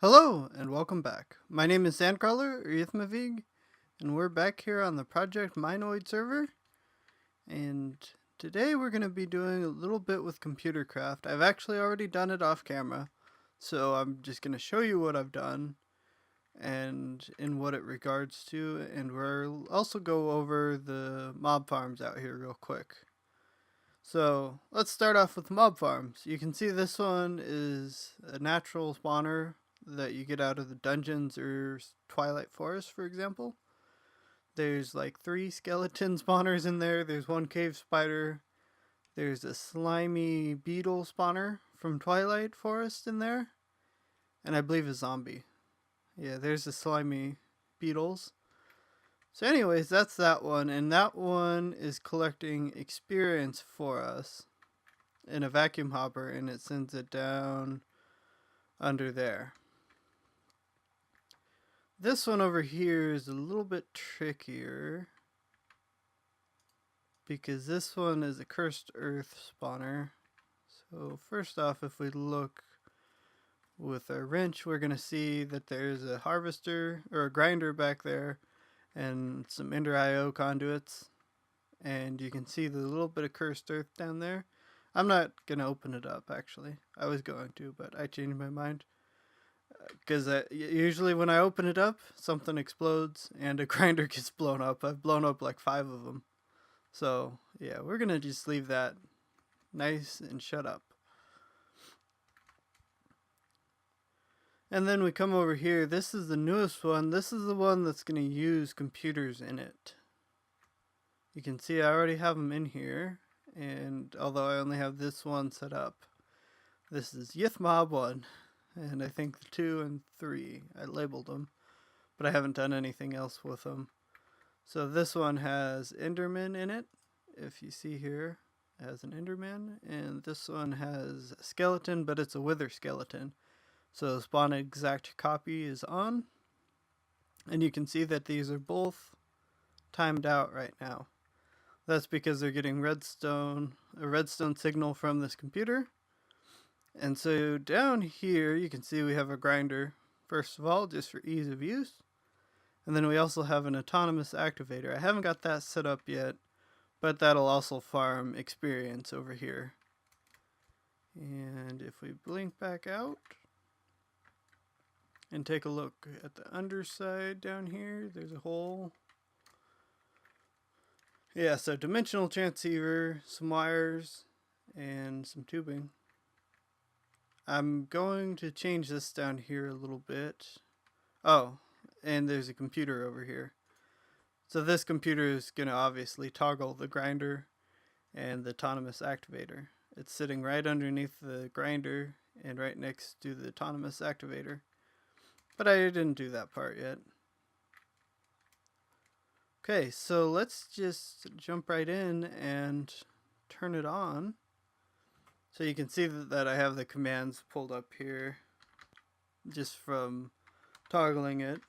Hello and welcome back. My name is Sandcrawler, or Ythmavig, and we're back here on the Project Mineoid server. And today we're going to be doing a little bit with Computercraft. I've actually already done it off camera, so I'm just going to show you what I've done and in what it regards to, and we'll also go over the mob farms out here real quick. So let's start off with mob farms. You can see this one is a natural spawner that you get out of the dungeons or Twilight Forest, for example. There's like 3 skeleton spawners in there. There's 1 cave spider. There's a slimy beetle spawner from Twilight Forest in there. And I believe a zombie. Yeah, there's the slimy beetles. So anyways, that's that one. And that one is collecting experience for us in a vacuum hopper, and it sends it down under there. This one over here is a little bit trickier because this one is a cursed earth spawner. So first off, if we look with our wrench, we're going to see that there's a harvester or a grinder back there and some Ender IO conduits. And you can see the little bit of cursed earth down there. I'm not going to open it up actually. I was going to, but I changed my mind. Because usually when I open it up, something explodes and a grinder gets blown up. I've blown up like 5 of them. So yeah, we're going to just leave that nice and shut up. And then we come over here. This is the newest one. This is the one that's going to use computers in it. You can see I already have them in here. And although I only have this one set up, this is Ythmob 1. And I think the 2 and 3, I labeled them, but I haven't done anything else with them. So this one has Enderman in it. If you see here, it has an Enderman. And this one has a skeleton, but it's a wither skeleton. So spawn exact copy is on. And you can see that these are both timed out right now. That's because they're getting a redstone signal from this computer. And so down here, you can see we have a grinder, first of all, just for ease of use. And then we also have an autonomous activator. I haven't got that set up yet, but that'll also farm experience over here. And if we blink back out and take a look at the underside down here, there's a hole. Yeah, so dimensional transceiver, some wires, and some tubing. I'm going to change this down here a little bit. Oh, and there's a computer over here. So this computer is going to obviously toggle the grinder and the autonomous activator. It's sitting right underneath the grinder and right next to the autonomous activator. But I didn't do that part yet. Okay, so let's just jump right in and turn it on. So you can see that I have the commands pulled up here just from toggling it.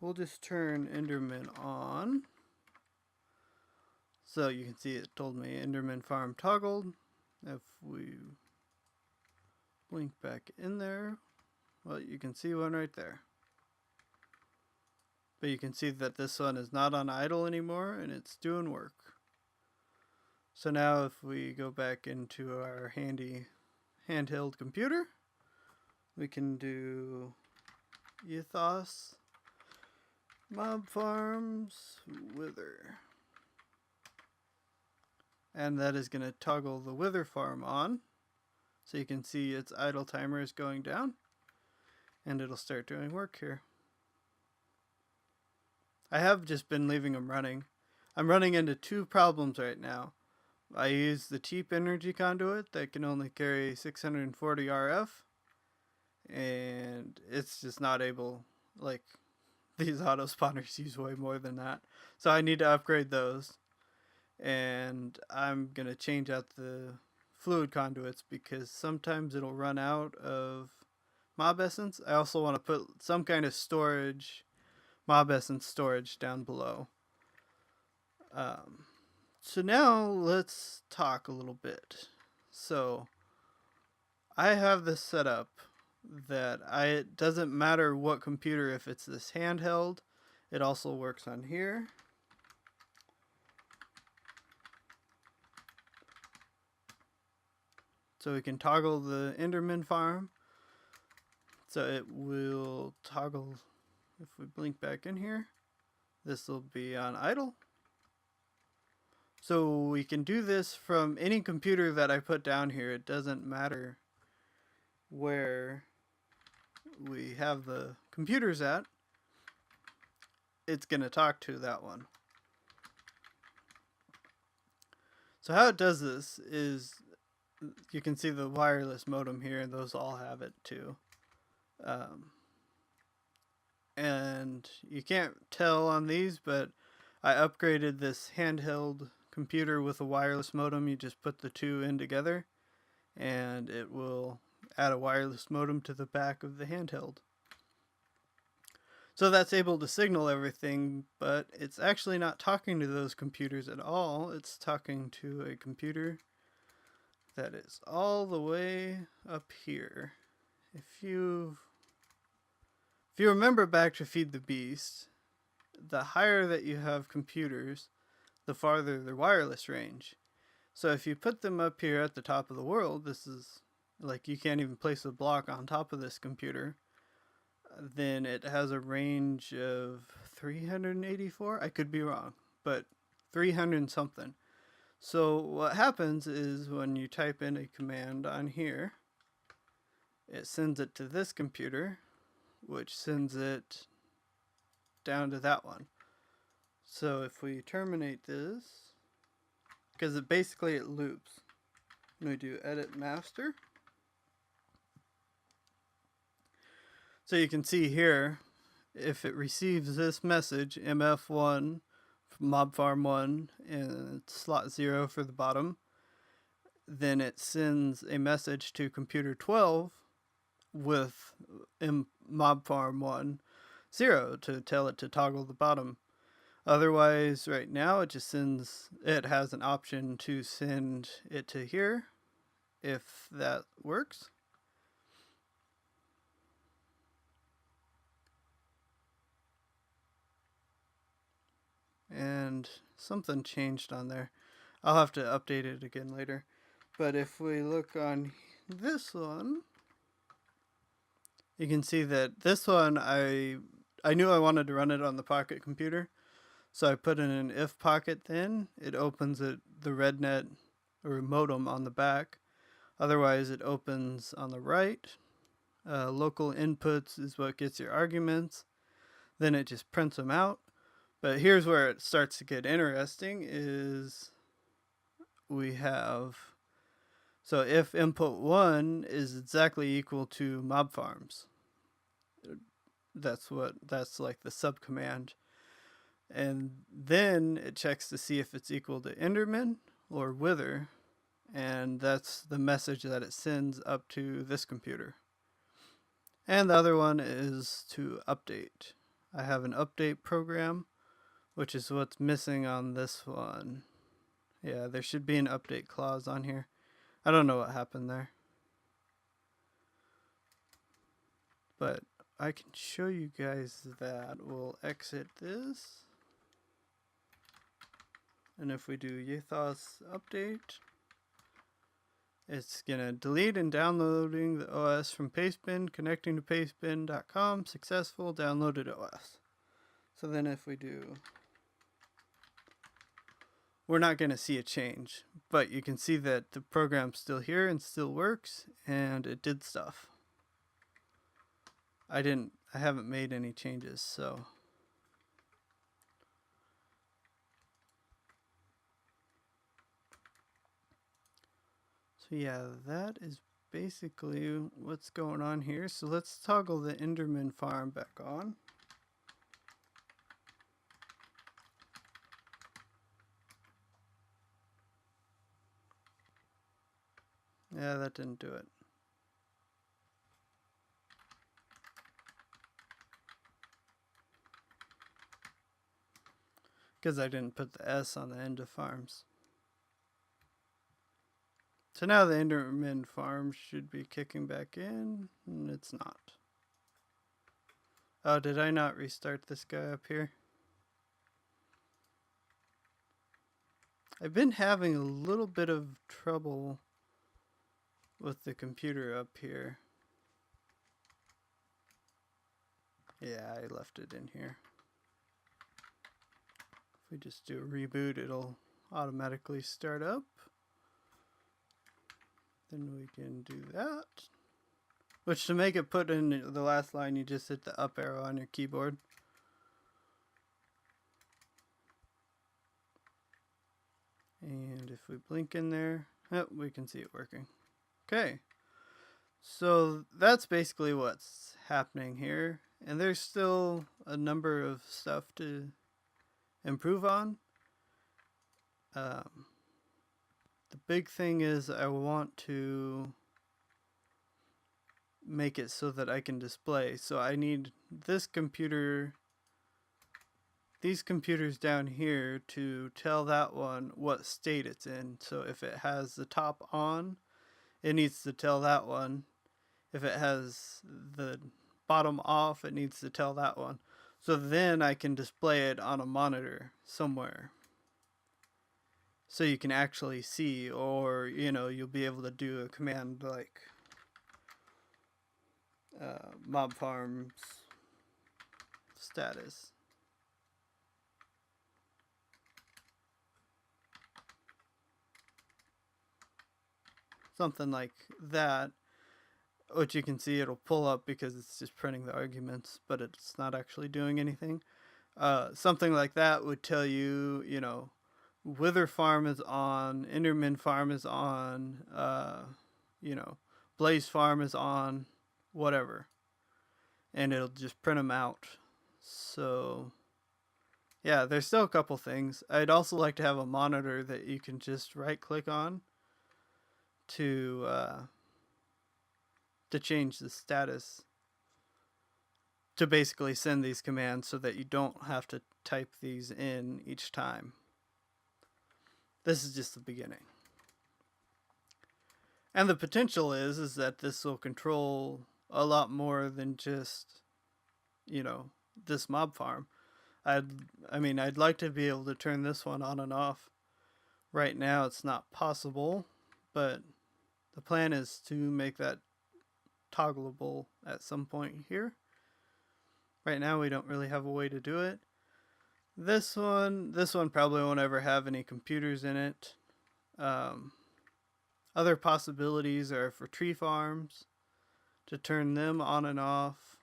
We'll just turn Enderman on. So you can see it told me Enderman farm toggled. If we blink back in there, well, you can see one right there. But you can see that this one is not on idle anymore and it's doing work. So now if we go back into our handy handheld computer, we can do Ethos Mob Farms Wither. And that is going to toggle the Wither farm on. So you can see its idle timer is going down. And it'll start doing work here. I have just been leaving them running. I'm running into 2 problems right now. I use the cheap energy conduit that can only carry 640 RF, and it's just not able, like, these auto spawners use way more than that. So I need to upgrade those, and I'm going to change out the fluid conduits because sometimes it'll run out of mob essence. I also want to put some kind of storage, mob essence storage down below. So now let's talk a little bit. So I have this set up that it doesn't matter what computer, if it's this handheld, it also works on here. So we can toggle the Enderman farm. So it will toggle, if we blink back in here, this will be on idle. So we can do this from any computer that I put down here. It doesn't matter where we have the computers at. It's going to talk to that one. So how it does this is, you can see the wireless modem here, and those all have it too. And you can't tell on these, but I upgraded this handheld computer with a wireless modem. You just put the two in together, and it will add a wireless modem to the back of the handheld. So that's able to signal everything, but it's actually not talking to those computers at all. It's talking to a computer that is all the way up here. If you remember back to Feed the Beast, the higher that you have computers, the farther their wireless range. So if you put them up here at the top of the world, this is like you can't even place a block on top of this computer, then it has a range of 384. I could be wrong, but 300 something. So what happens is when you type in a command on here, it sends it to this computer, which sends it down to that one. So if we terminate this, because it basically it loops, and we do edit master. So you can see here, if it receives this message, MF1, mob farm 1, and slot 0 for the bottom, then it sends a message to computer 12 with mob farm 1, 0 to tell it to toggle the bottom. Otherwise, right now it just sends, it has an option to send it to here, if that works. And something changed on there. I'll have to update it again later. But if we look on this one, you can see that this one, I knew I wanted to run it on the Pocket computer. So I put in an if pocket then. It opens it, the RedNet or modem on the back. Otherwise it opens on the right. Local inputs is what gets your arguments. Then it just prints them out. But here's where it starts to get interesting is we have, so if input 1 is exactly equal to mob farms, that's like the subcommand. And then it checks to see if it's equal to Enderman or Wither, and that's the message that it sends up to this computer. And the other one is to update. I have an update program, which is what's missing on this one. Yeah, there should be an update clause on here. I don't know what happened there. But I can show you guys that. We'll exit this. And if we do Yethos update, it's going to delete and downloading the OS from Pastebin, connecting to pastebin.com, successful, downloaded OS. So then if we do, we're not going to see a change, but you can see that the program's still here and still works, and it did stuff. I haven't made any changes, so. So yeah, that is basically what's going on here. So let's toggle the Enderman farm back on. Yeah, that didn't do it. Because I didn't put the S on the end of farms. So now the Enderman farm should be kicking back in, and it's not. Oh, did I not restart this guy up here? I've been having a little bit of trouble with the computer up here. Yeah, I left it in here. If we just do a reboot, it'll automatically start up. Then we can do that. Which, to make it put in the last line, you just hit the up arrow on your keyboard. And if we blink in there, oh, we can see it working. Okay. So that's basically what's happening here. And there's still a number of stuff to improve on. The big thing is I want to make it so that I can display. So I need this computer, these computers down here, to tell that one what state it's in. So if it has the top on, it needs to tell that one. If it has the bottom off, it needs to tell that one. So then I can display it on a monitor somewhere, so you can actually see, or you'll be able to do a command like mob farms status. Something like that, which you can see it'll pull up because it's just printing the arguments, but it's not actually doing anything. Something like that would tell you, Wither farm is on, Enderman farm is on, Blaze farm is on, whatever. And it'll just print them out. So, yeah, there's still a couple things. I'd also like to have a monitor that you can just right click on to change the status, to basically send these commands so that you don't have to type these in each time. This is just the beginning. And the potential is that this will control a lot more than just, this mob farm. I'd like to be able to turn this one on and off. Right now it's not possible, but the plan is to make that toggleable at some point here. Right now we don't really have a way to do it. This one probably won't ever have any computers in it. Other possibilities are for tree farms, to turn them on and off.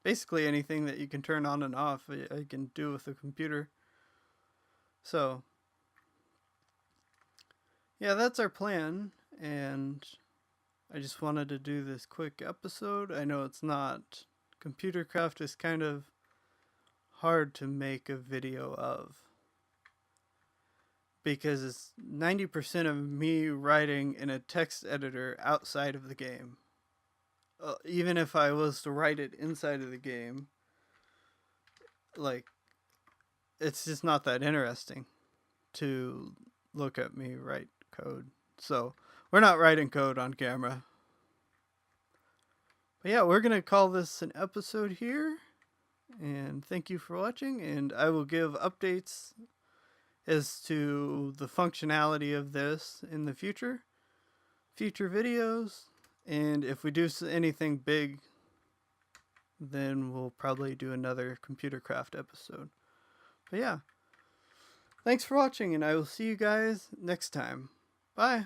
Basically anything that you can turn on and off, I can do with a computer. So, yeah, that's our plan, and I just wanted to do this quick episode. I know it's not, Computercraft is kind of hard to make a video of, because it's 90% of me writing in a text editor outside of the game. Even if I was to write it inside of the game, it's just not that interesting to look at me write code. So we're not writing code on camera. But yeah, we're going to call this an episode here. And thank you for watching. And I will give updates as to the functionality of this in the future videos. And if we do anything big, then we'll probably do another Computercraft episode. But yeah, thanks for watching, and I will see you guys next time. Bye.